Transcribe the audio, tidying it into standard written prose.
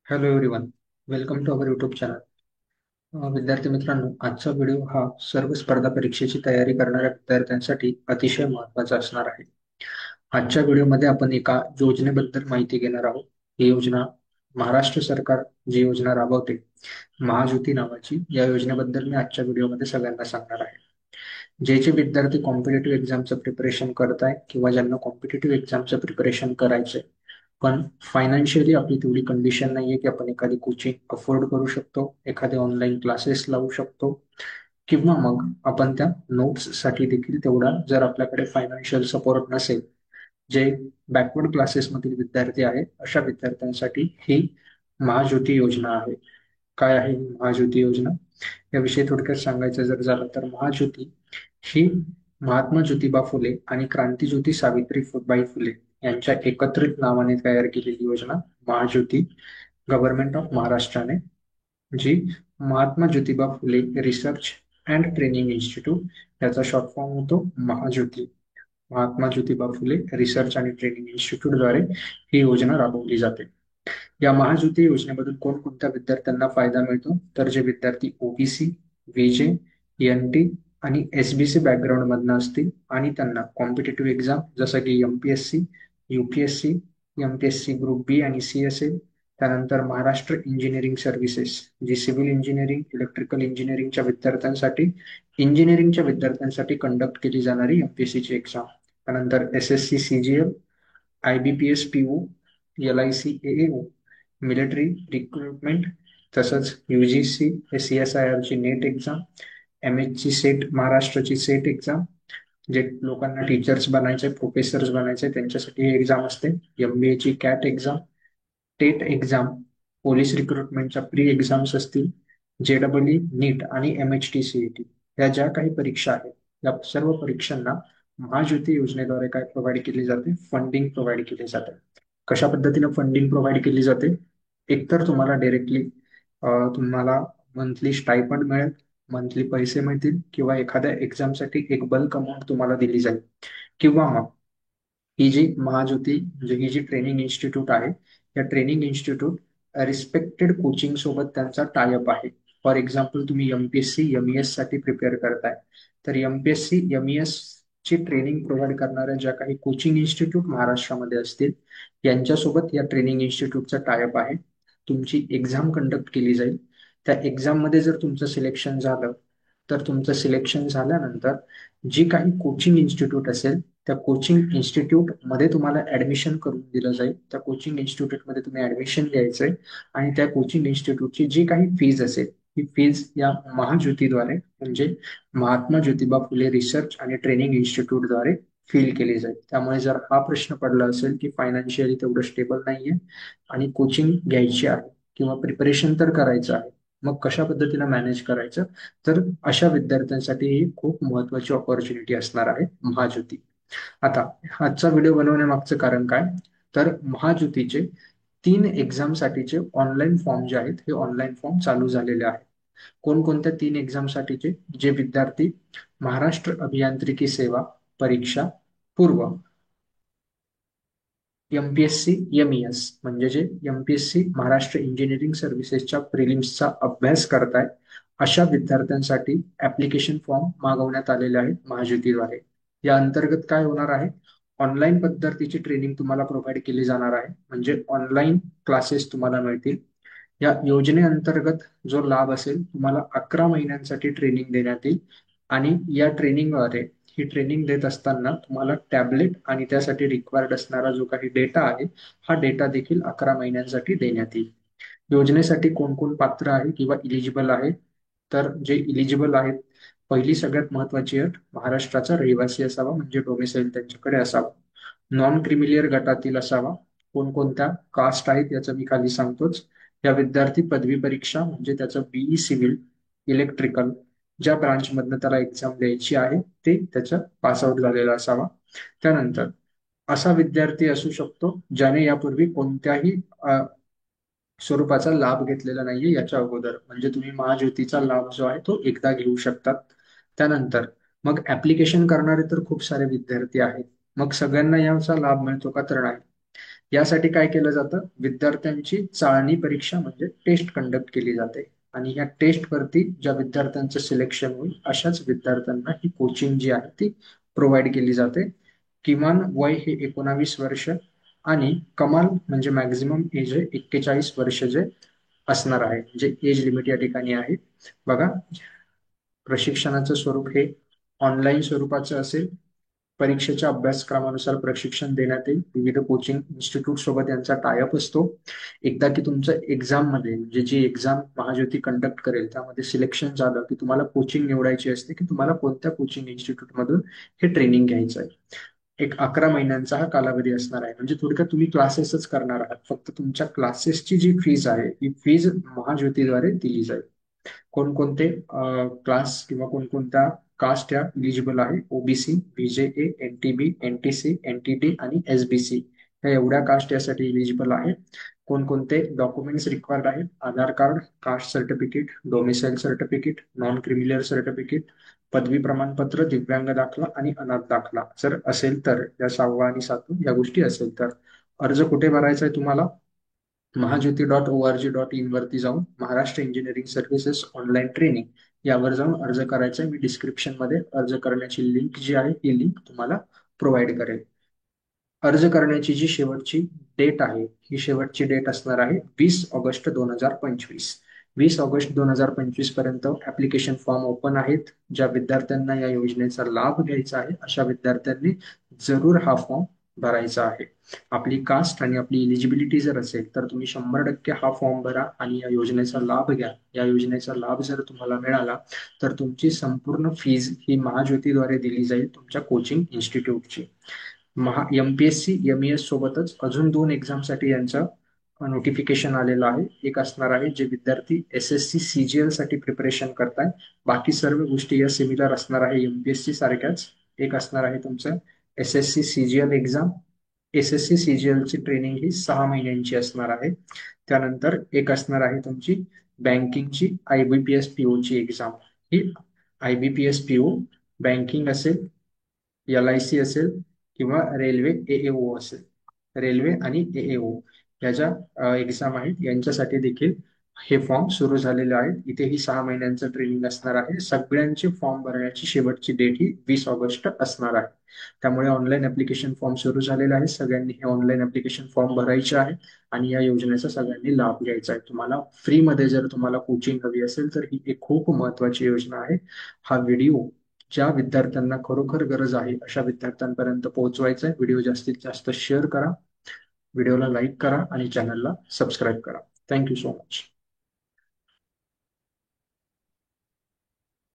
Hello everyone. Welcome to our YouTube channel. विद्यार्थी मित्रांनो, आजचा व्हिडिओ हा सर्व स्पर्धा परीक्षेची तयारी करणाऱ्या विद्यार्थ्यांसाठी अतिशय महत्त्वाचा असणार आहे. आजच्या व्हिडिओमध्ये आपण एका योजनेबद्दल माहिती घेणार आहोत. ही योजना महाराष्ट्र सरकार जी योजना राबवते, महाज्योती नावाची, या योजनेबद्दल मी आजच्या व्हिडिओमध्ये सगळ्यांना सांगणार आहे. जे जे विद्यार्थी कॉम्पिटेटिव्ह एक्झामचं प्रिपरेशन करत आहेत किंवा ज्यांना कॉम्पिटेटिव्ह एक्झामचं प्रिपरेशन करायचंय पण फायनान्शियली आपली तेवढी कंडिशन नाहीये की आपण एखादी कोचिंग अफोर्ड करू शकतो, एखादे ऑनलाईन क्लासेस लावू शकतो, किंवा मग आपण त्या नोट्स साठी देखील तेवढा जर आपल्याकडे फायनान्शियल सपोर्ट नसेल, जे बॅकवर्ड क्लासेसमधील विद्यार्थी आहेत अशा विद्यार्थ्यांसाठी ही महाज्योती योजना आहे. काय आहे ही महाज्योती योजना याविषयी थोडक्यात सांगायचं जर झालं तर महाज्योती ही महात्मा ज्योतिबा फुले आणि क्रांतीज्योती सावित्रीबाई फुले यांच्या एकत्रित नावाने तयार केलेली योजना महाज्योती गव्हर्नमेंट ऑफ महाराष्ट्राने, ji Mahatma Jyotiba Phule research and training institute याचा शॉर्ट फॉर्म होतो महाज्योती. महात्मा ज्योतिबा फुले रिसर्च आणि ट्रेनिंग इन्स्टिट्यूट द्वारे ही योजना राबवली जाते. या महाज्योती योजनेमधून कोणकोणत्या विद्यार्थ्यांना फायदा मिळतो तर जे विद्यार्थी ओबीसी, व्हीजे, एनटी आणि एसबीसी बॅकग्राऊंड मधनं असतील आणि त्यांना कॉम्पिटेटिव्ह एक्झाम जसं की एमपीएससी, यूपीएससी, एमपीएससी ग्रुप बी आणि सी असेल, त्यानंतर महाराष्ट्र इंजिनिअरिंग सर्व्हिसेस जी सिव्हिल इंजिनिअरिंग, इलेक्ट्रिकल इंजिनिअरिंगच्या विद्यार्थ्यांसाठी कंडक्ट केली जाणारी एमपीएससीची एक्झाम, त्यानंतर SSC CGL, IBPS PO, LIC AAO, military recruitment, तसंच यूजीसी सीएसआयआर ची नेट एक्झाम, एमएचची सेट, महाराष्ट्राची सेट एक्झाम, जे लोकांना टीचर्स बनायचे, प्रोफेसर्स बनायचे त्यांच्यासाठी ही एक्झाम असते, एमबीए ची CAT exam, TET exam, police रिक्रुटमेंटच्या प्री एक्झाम्स असतील, जेडब्ल्यू नीट आणि एमएचटी सीईटी या ज्या काही परीक्षा आहेत या सर्व परीक्षांना महाज्योती योजनेद्वारे काय प्रोव्हाइड केली जाते, फंडिंग प्रोव्हाइड केली जाते. कशा पद्धतीने फंडिंग प्रोव्हाइड केली जाते, एकतर तुम्हाला डायरेक्टली तुम्हाला मंथली स्टायपंड मिळेल, मंथली पैसे मिळतील, किंवा एखाद्या एक्झामसाठी एक बल्क अमाऊंट तुम्हाला दिली जाईल, किंवा मग ही जी महाज्योती म्हणजे ही जी ट्रेनिंग इन्स्टिट्यूट आहे या ट्रेनिंग इन्स्टिट्यूट रिस्पेक्टेड कोचिंग सोबत त्यांचा टायअप आहे. फॉर एक्झाम्पल तुम्ही एमपीएससी एमईएस साठी प्रिपेअर करताय तर एमपीएससी एमईएस ची ट्रेनिंग प्रोव्हाइड करणाऱ्या ज्या काही कोचिंग इन्स्टिट्यूट महाराष्ट्रामध्ये असतील यांच्यासोबत या ट्रेनिंग इन्स्टिट्यूटचा टायअप आहे. तुमची एक्झाम कंडक्ट केली जाईल. त्या एक्झाम मध्ये जर तुमचं सिलेक्शन झालं तर तुमचं सिलेक्शन झाल्यानंतर जी काही कोचिंग इन्स्टिट्यूट असेल त्या कोचिंग इन्स्टिट्यूट मध्ये तुम्हाला ऍडमिशन करून दिलं जाईल. त्या कोचिंग इन्स्टिट्यूट मध्ये तुम्ही ऍडमिशन घ्यायचंय आणि त्या कोचिंग इन्स्टिट्यूटची जी काही फीज असेल ही फीज या महाज्योतीद्वारे म्हणजे महात्मा ज्योतिबा फुले रिसर्च आणि ट्रेनिंग इन्स्टिट्यूटद्वारे फील केली जाईल. त्यामुळे जर हा प्रश्न पडला असेल की फायनान्शियली तेवढं स्टेबल नाहीये आणि कोचिंग घ्यायची आहे किंवा प्रिपरेशन तर करायचं आहे, मग कशा पद्धतीने मॅनेज करायचं, तर अशा विद्यार्थ्यांसाठी ही खूप महत्वाची ऑपॉर्च्युनिटी असणार आहे महाज्योती. आता आजचा व्हिडिओ बनवण्यामागचं कारण काय, तर महाज्योतीचे 3 एक्झाम साठीचे ऑनलाईन फॉर्म जे आहेत हे ऑनलाईन फॉर्म चालू झालेले आहेत. कोणकोणत्या 3 एक्झाम साठीचे, जे विद्यार्थी महाराष्ट्र अभियांत्रिकी सेवा परीक्षा पूर्व एमपीएससी एमईएस म्हणजे जे एमपीएससी महाराष्ट्र इंजिनिअरिंग सर्व्हिसेसच्या प्रिलिम्सचा अभ्यास करताय अशा विद्यार्थ्यांसाठी ऍप्लिकेशन फॉर्म मागवण्यात आलेले आहेत महाज्योतीद्वारे. या अंतर्गत काय होणार आहे, ऑनलाईन पद्धतीची ट्रेनिंग तुम्हाला प्रोव्हाइड केली जाणार आहे, म्हणजे ऑनलाईन क्लासेस तुम्हाला मिळतील. या योजनेअंतर्गत जो लाभ असेल तुम्हाला 11 महिन्यांसाठी ट्रेनिंग देण्यात येईल आणि या ट्रेनिंगद्वारे ही ट्रेनिंग देत असताना तुम्हाला टॅबलेट आणि त्यासाठी रिक्वायर्ड असणारा जो काही डेटा आहे हा डेटा देखील 11 महिन्यांसाठी देण्यात येईल. योजनेसाठी कोण कोण पात्र आहे किंवा इलिजिबल आहे, तर जे इलिजिबल आहेत, पहिली सगळ्यात महत्वाची अट महाराष्ट्राचा रहिवासी असावा म्हणजे डोमेसाईल त्यांच्याकडे असावा, नॉन क्रिमिलियर गटातील असावा. कोणकोणत्या कास्ट आहेत याचं मी खाली सांगतोच. या विद्यार्थी पदवी परीक्षा म्हणजे त्याचं बीई सिव्हिल, इलेक्ट्रिकल ज्या ब्रांच मधनं त्याला एक्झाम द्यायची आहे ते त्याचं पासआउट झालेला असावा. त्यानंतर असा विद्यार्थी असू शकतो ज्याने यापूर्वी कोणत्याही स्वरूपाचा लाभ घेतलेला नाहीये याच्या अगोदर, म्हणजे तुम्ही महाज्योतीचा लाभ जो आहे तो एकदा घेऊ शकतात. त्यानंतर मग ऍप्लिकेशन करणारे तर खूप सारे विद्यार्थी आहेत, मग सगळ्यांना याचा लाभ मिळतो का, तर नाही. यासाठी काय केलं जातं, विद्यार्थ्यांची चाळणी परीक्षा म्हणजे टेस्ट कंडक्ट केली जाते आणि या टेस्टवरती ज्या विद्यार्थ्यांचं सिलेक्शन होईल अशाच विद्यार्थ्यांना ही कोचिंग जी आहे ती प्रोव्हाइड केली जाते. किमान वय हे 19 वर्ष आणि कमाल म्हणजे मॅक्झिमम एज हे 41 वर्ष जे असणार आहे, जे एज लिमिट या ठिकाणी आहे. बघा, प्रशिक्षणाचं स्वरूप हे ऑनलाईन स्वरूपाचं असेल. परीक्षेच्या अभ्यासक्रमानुसार प्रशिक्षण देण्यात येईल. विविध कोचिंग इन्स्टिट्यूट सोबत यांचा टायअप असतो. एकदा की तुमचं एक्झाम मध्ये म्हणजे जी एक्झाम महाज्योती कंडक्ट करेल त्यामध्ये सिलेक्शन झालं की तुम्हाला कोचिंग निवडायची असते की तुम्हाला कोणत्या कोचिंग इन्स्टिट्यूट मधून हे ट्रेनिंग घ्यायचं आहे. एक 11 महिन्यांचा हा कालावधी असणार आहे. म्हणजे थोडक्यात तुम्ही क्लासेसच करणार आहात. फक्त तुमच्या क्लासेसची जी फीज आहे ही फीज महाज्योतीद्वारे दिली जाईल. कोणकोणते क्लास किंवा कोणकोणत्या कास्ट या इलिजिबल आहे, ओबीसी, बीजेए, एनटीबी, एनटीसी, एनटीटी आणि एसबीसी या एवढ्या कास्ट यासाठी इलिजिबल आहे. कोणकोणते डॉक्युमेंट्स रिक्वायर्ड आहेत, Aadhaar card, caste certificate, domicile certificate, non criminal certificate, पदवी प्रमाणपत्र, दिव्यांग दाखला आणि अनाथ दाखला जर असेल तर, या 6वा आणि 7वा या गोष्टी असेल तर. अर्ज कुठे भरायचा आहे तुम्हाला, महाज्योती.org.in वरती जाऊन Maharashtra engineering services online training यावर जाऊन अर्ज करायचा आहे. मी डिस्क्रिप्शन मध्ये अर्ज करण्याची लिंक जी आहे ही लिंक तुम्हाला प्रोव्हाइड करेल. अर्ज करण्याची जी शेवटची डेट आहे ही शेवटची डेट असणार आहे 20 ऑगस्ट 2025. 20 ऑगस्ट 2025 पर्यंत ऍप्लिकेशन फॉर्म ओपन आहेत. ज्या विद्यार्थ्यांना या योजनेचा लाभ घ्यायचा आहे अशा विद्यार्थ्यांनी जरूर हा फॉर्म भरायचा आहे. आपली कास्ट आणि आपली इलिजिबिलिटी जर असेल तर तुम्ही 100% हा फॉर्म भरा आणि या योजनेचा लाभ घ्या. या योजनेचा लाभ जर तुम्हाला मिळाला तर तुमची संपूर्ण फीज ही महाज्योतीद्वारे दिली जाईल तुमच्या कोचिंग इन्स्टिट्यूटची. एमपीएससी एमईएस सोबतच अजून 2 एक्झामसाठी यांचं नोटिफिकेशन आलेलं आहे. एक असणार आहे जे विद्यार्थी एसएससी सीजीएल साठी प्रिपरेशन करताय, बाकी सर्व गोष्टी या सिमिलर असणार आहे एमपीएससी सारख्याच. एक असणार आहे तुमचं SSC CGL exam. SSC CGL ची ट्रेनिंग ही 6 महिन्यांची असणार आहे. त्यानंतर एक असणार आहे तुमची बँकिंगची आयबीपीएस पीओ ची एक्झाम. ही आयबीपीएस पीओ बँकिंग असेल, एलआयसी असेल किंवा रेल्वे एएओ असेल, रेल्वे आणि एएओ या ज्या एक्झाम आहेत यांच्यासाठी देखील हे फॉर्म सुरू झालेले आहेत. इथे ही 6 महिन्यांचं ट्रेनिंग असणार आहे. सगळ्यांचे फॉर्म भरण्याची शेवटची डेट ही 20 ऑगस्ट असणार आहे. त्यामुळे ऑनलाईन ऍप्लिकेशन फॉर्म सुरू झालेले आहे. सगळ्यांनी हे ऑनलाईन ऍप्लिकेशन फॉर्म भरायचे आहे आणि या योजनेचा सगळ्यांनी लाभ घ्यायचा आहे. तुम्हाला फ्रीमध्ये जर तुम्हाला कोचिंग हवी असेल तर ही एक खूप महत्वाची योजना आहे. हा व्हिडिओ ज्या विद्यार्थ्यांना खरोखर गरज आहे अशा विद्यार्थ्यांपर्यंत पोहोचवायचा आहे. व्हिडिओ जास्तीत जास्त शेअर करा, व्हिडिओला लाईक करा आणि चॅनलला सबस्क्राईब करा. Thank you so much.